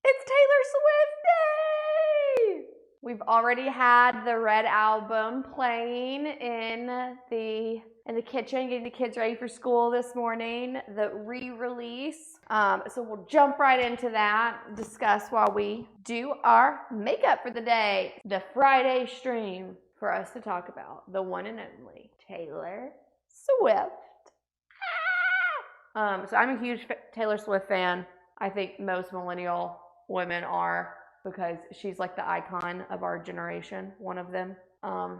It's Taylor Swift Day! We've already had the Red album playing in the kitchen, getting the kids ready for school this morning, the re-release. So we'll jump right into that, discuss while we do our makeup for the day. The Friday stream for us to talk about, the one and only Taylor Swift. So I'm a huge Taylor Swift fan. I think most millennial women are, because she's like the icon of our generation, one of them.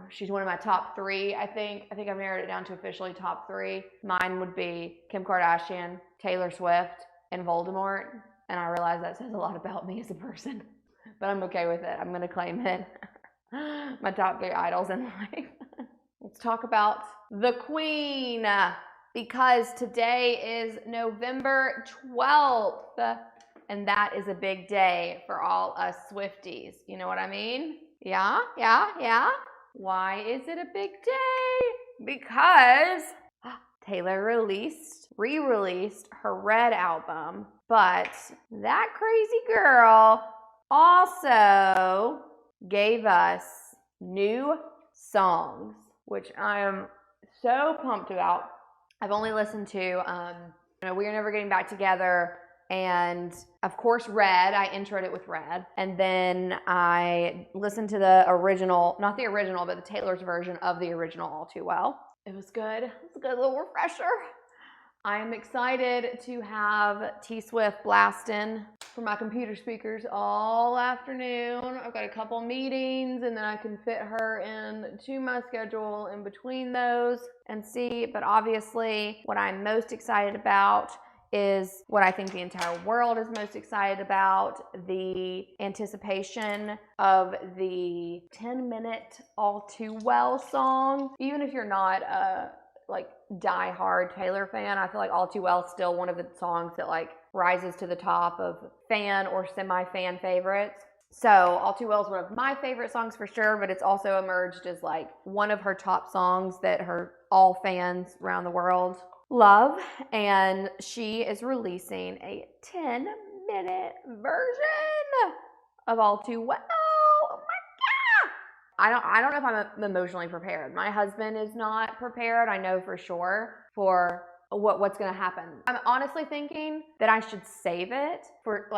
She's one of my top three, I think. I think I've narrowed it down to officially top three. Mine would be Kim Kardashian, Taylor Swift, and Voldemort. And I realize that says a lot about me as a person, but I'm okay with it. I'm going to claim it. My top three idols in life. Let's talk about the Queen, because today is November 12th, and that is a big day for all us Swifties. You know what I mean? Yeah. Why is it a big day? Because Taylor re-released her Red album, but that crazy girl also gave us new songs, which I am so pumped about. I've only listened to We Are Never Getting Back Together, and of course Red. I introed it with Red, and then I listened to the original, not the original, but the Taylor's version of the original, All Too Well. It was good. It was a good little refresher. I am excited to have T-Swift blasting from my computer speakers all afternoon. I've got a couple meetings, and then I can fit her into my schedule in between those and see. But obviously, what I'm most excited about is what I think the entire world is most excited about: the anticipation of the 10-minute All Too Well song. Even if you're not a die-hard Taylor fan, I feel like All Too Well is still one of the songs that rises to the top of fan or semi-fan favorites. So All Too Well is one of my favorite songs for sure, but it's also emerged as one of her top songs that all fans around the world love. And she is releasing a 10-minute version of All Too Well. I don't know if I'm emotionally prepared. My husband is not prepared, I know for sure, for what's going to happen. I'm honestly thinking that I should save it for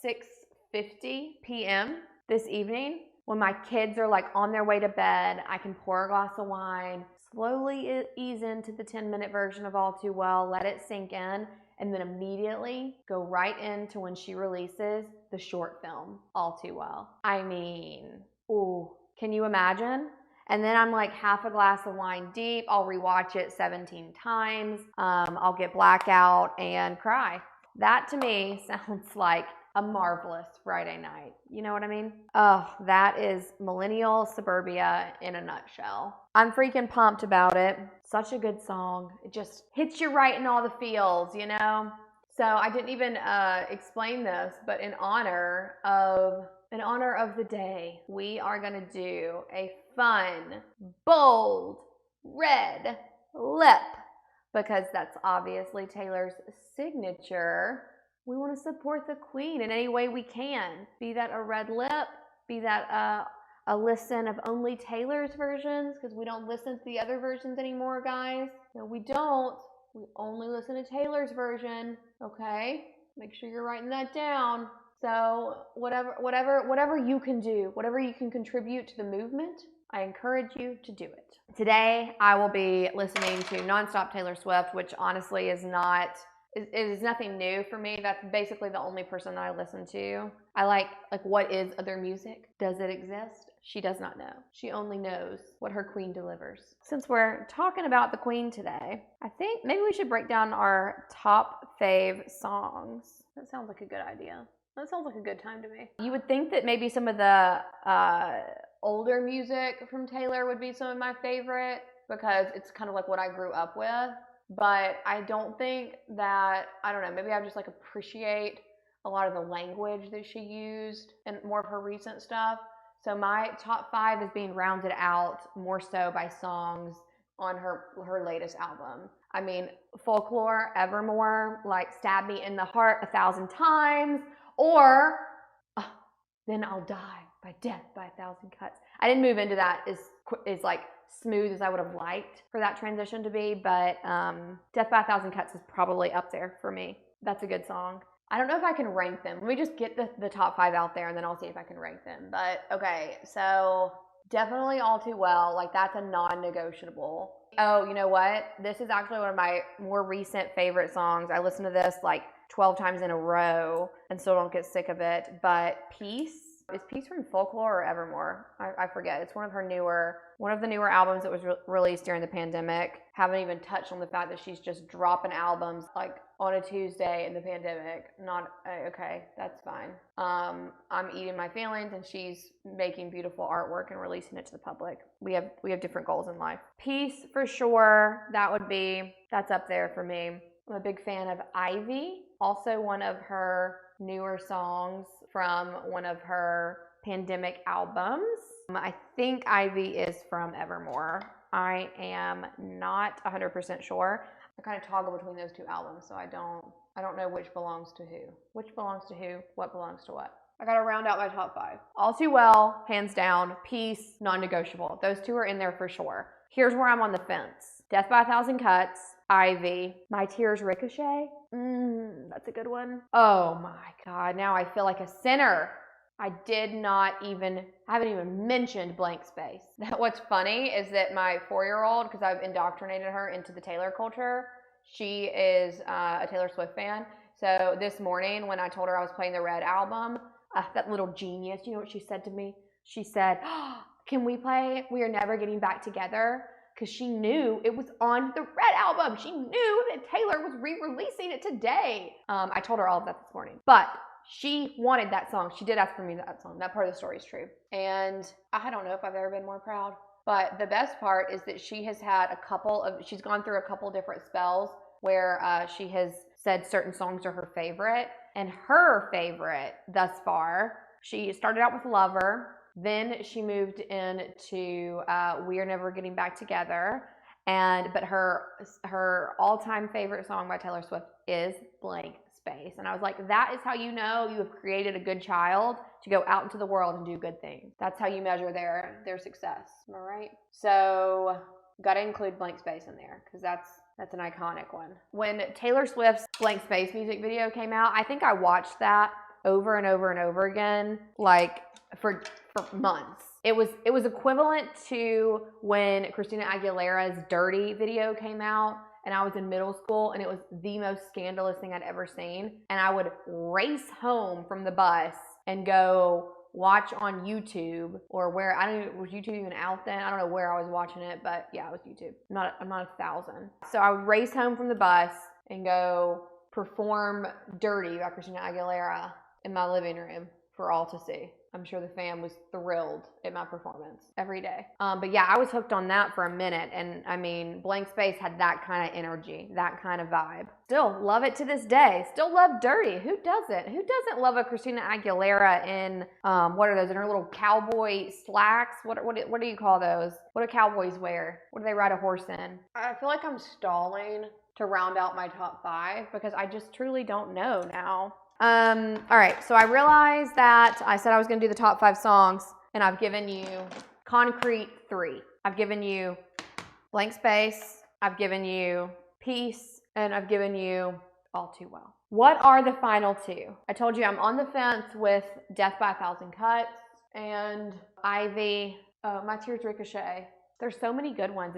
6:50 p.m. this evening when my kids are on their way to bed. I can pour a glass of wine, slowly ease into the 10-minute version of All Too Well, let it sink in, and then immediately go right into when she releases the short film, All Too Well. I mean, ooh. Can you imagine? And then I'm half a glass of wine deep. I'll rewatch it 17 times. I'll get blackout and cry. That to me sounds like a marvelous Friday night. You know what I mean? Oh, that is millennial suburbia in a nutshell. I'm freaking pumped about it. Such a good song. It just hits you right in all the feels, you know? So I didn't even explain this, but in honor of the day, we are going to do a fun, bold, red lip, because that's obviously Taylor's signature. We want to support the Queen in any way we can, be that a red lip, be that a listen of only Taylor's versions, because we don't listen to the other versions anymore, guys. No, we don't. We only listen to Taylor's version, okay? Make sure you're writing that down. So whatever you can do, whatever you can contribute to the movement, I encourage you to do it. Today, I will be listening to nonstop Taylor Swift, which honestly is nothing new for me. That's basically the only person that I listen to. I like what is other music? Does it exist? She does not know. She only knows what her queen delivers. Since we're talking about the Queen today, I think maybe we should break down our top fave songs. That sounds like a good idea. That sounds like a good time to me. You would think that maybe some of the older music from Taylor would be some of my favorite, because it's kind of what I grew up with. But I don't think that, I don't know, maybe I just appreciate a lot of the language that she used and more of her recent stuff. So my top 5 is being rounded out more so by songs on her latest album. I mean, Folklore, Evermore, Stab Me in the Heart 1,000 Times, or Then I'll die by death by 1,000 cuts. I didn't move into that as like smooth as I would have liked for that transition to be, but Death by 1,000 Cuts is probably up there for me. That's a good song. I don't know if I can rank them. Let me just get the top 5 out there and then I'll see if I can rank them. But okay, so definitely All Too Well. Like, that's a non-negotiable. Oh, you know what? This is actually one of my more recent favorite songs. I listened to this like 12 times in a row and still don't get sick of it. But Peace. Is Peace from Folklore or Evermore? I forget. It's one of the newer albums that was released during the pandemic. Haven't even touched on the fact that she's just dropping albums like on a Tuesday in the pandemic. Not okay, that's fine. I'm eating my feelings and she's making beautiful artwork and releasing it to the public. We have different goals in life. Peace for sure. That's up there for me. I'm a big fan of Ivy. Also one of her newer songs from one of her pandemic albums. I think Ivy is from Evermore. I am not 100% sure. I kind of toggle between those 2 albums, so I don't know which belongs to who. Which belongs to who, what belongs to what. I gotta round out my top 5. All Too Well, hands down. Peace, non-negotiable. Those 2 are in there for sure. Here's where I'm on the fence. Death by 1,000 Cuts, Ivy, My Tears Ricochet. That's a good one. Oh my God, now I feel like a sinner. I haven't even mentioned Blank Space. What's funny is that my 4-year-old, because I've indoctrinated her into the Taylor culture, she is a Taylor Swift fan. So this morning when I told her I was playing the Red album, that little genius, you know what she said to me? She said, can we play We Are Never Getting Back Together? Because she knew it was on the Red album. She knew that Taylor was re-releasing it today. I told her all of that this morning. But she wanted that song. She did ask for me that song. That part of the story is true. And I don't know if I've ever been more proud. But the best part is that she's gone through a couple different spells where she has said certain songs are her favorite. And her favorite thus far, she started out with Lover. Then she moved into We Are Never Getting Back Together. But her all-time favorite song by Taylor Swift is Blank Space. And I was like, that is how you know you have created a good child to go out into the world and do good things. That's how you measure their success. Am I right? So gotta include Blank Space in there because that's an iconic one. When Taylor Swift's Blank Space music video came out, I think I watched that over and over and over again, like for months. It was equivalent to when Christina Aguilera's Dirty video came out and I was in middle school and it was the most scandalous thing I'd ever seen. And I would race home from the bus and go watch on YouTube or where, was YouTube even out then? I don't know where I was watching it, but yeah, it was YouTube. I'm not 1,000. So I would race home from the bus and go perform Dirty by Christina Aguilera in my living room for all to see. I'm sure the fam was thrilled at my performance every day. But yeah, I was hooked on that for a minute. And I mean, Blank Space had that kind of energy, that kind of vibe. Still love it to this day. Still love Dirty. Who doesn't? Who doesn't love a Christina Aguilera in, what are those, in her little cowboy slacks? What do you call those? What do cowboys wear? What do they ride a horse in? I feel like I'm stalling to round out my top 5 because I just truly don't know now. All right, so I realized that I said I was going to do the top 5 songs, and I've given you concrete 3. I've given you Blank Space, I've given you Peace, and I've given you All Too Well. What are the final 2? I told you I'm on the fence with Death by 1,000 Cuts and Ivy, My Tears Ricochet. There's so many good ones.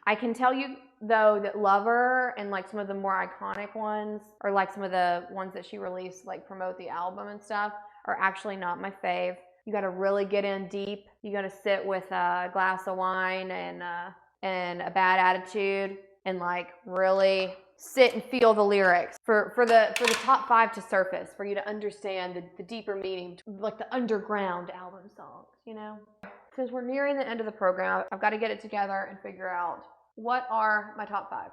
I can tell you though that Lover and like some of the more iconic ones or like some of the ones that she released like promote the album and stuff are actually not my fave. You got to really get in deep. You got to sit with a glass of wine and a bad attitude and like really sit and feel the lyrics for the top 5 to surface, for you to understand the deeper meaning, like the underground album songs, you know? Since we're nearing the end of the program, I've got to get it together and figure out what are my top 5.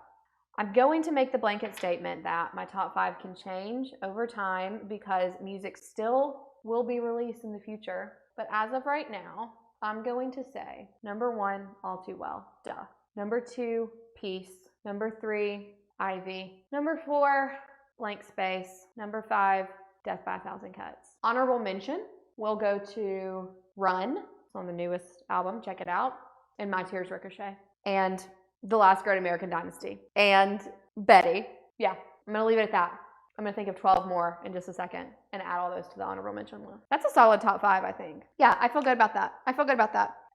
I'm going to make the blanket statement that my top 5 can change over time because music still will be released in the future. But as of right now, I'm going to say number 1, All Too Well, duh. Number 2, Peace. Number 3, Ivy. Number 4, Blank Space. Number 5, Death by a Thousand Cuts. Honorable mention will go to Run. It's on the newest album. Check it out. And My Tears Ricochet. And The Last Great American Dynasty. And Betty. Yeah, I'm going to leave it at that. I'm going to think of 12 more in just a second and add all those to the honorable mention list. That's a solid top 5, I think. Yeah, I feel good about that.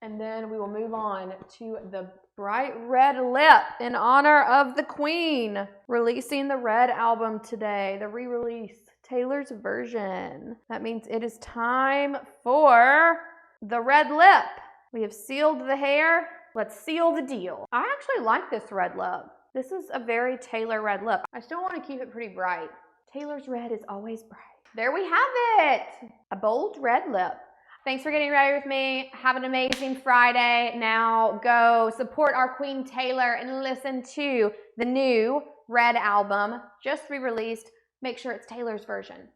And then we will move on to the Bright Red Lip in honor of the Queen. Releasing the Red album today, the re-release, Taylor's version. That means it is time for the Red Lip. We have sealed the hair. Let's seal the deal. I actually like this red lip. This is a very Taylor red lip. I still want to keep it pretty bright. Taylor's red is always bright. There we have it. A bold red lip. Thanks for getting ready with me. Have an amazing Friday. Now go support our Queen Taylor and listen to the new Red album, just re-released. Make sure it's Taylor's version.